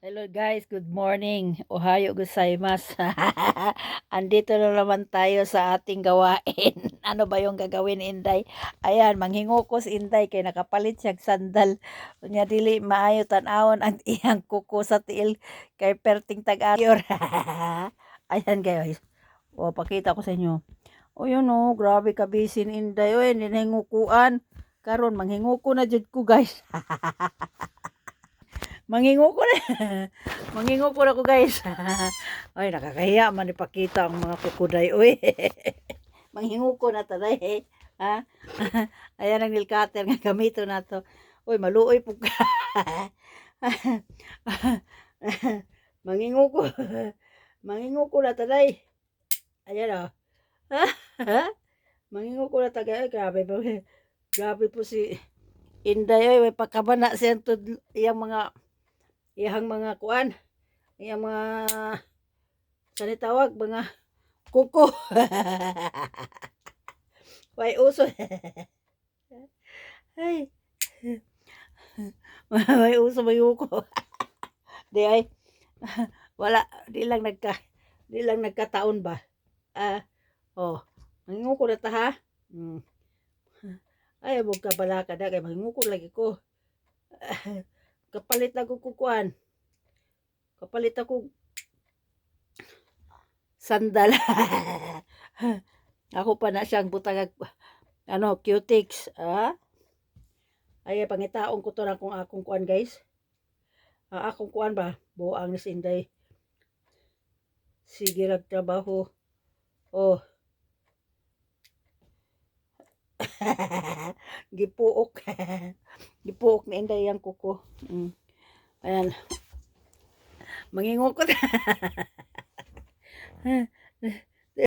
Hello guys, good morning. Ohayo gozaimasu. Andito na naman tayo sa ating gawain. Ano ba yung gagawin, Inday? Ayan, manghingukos Inday kay nakapalit siya sandal. Unya dili maayo tan-awon ang iyang kuko sa tiil kay perting tag-ayor. Ayan guys. O pakita ko sa inyo. O yun o, grabe ka bisin Inday. O hindi na hingukuan. Karon manghinguko na jud ko guys. Manginguko na. Manginguko na ko guys. Ay, nakakahiya man ipakita ang mga kukuday. Uy. Manginguko na taday. Ha? Ayan ang nail cutter nga gamito na to. Uy, maluoy po ka. Manginguko. Manginguko na taday. Ayan o. Manginguko na tagay. Ay, grabe po. Grabe po si Inday. Ay, may pagkabana siya iyang iyang mga kuan, iyang mga sanitawag, mga kuko. Way uso. Ay. May uso may uko. Di ay wala di lang nagkataon ba. Oh, manginguko na ta ha. Ay, wag ka bala ka na kay manginguko lagi ko. Kapalit ako kukuan. Kapalit ako sandal. Ako pa na siyang butang cutics. Ay pangitaon ko to na kung akong kuan guys. Akong kuan ba? Buang ni Inday. Sige lang trabaho. Oh. Gipuok. Gipuok ni Inday yang kuko. Ayan. Mangingukot.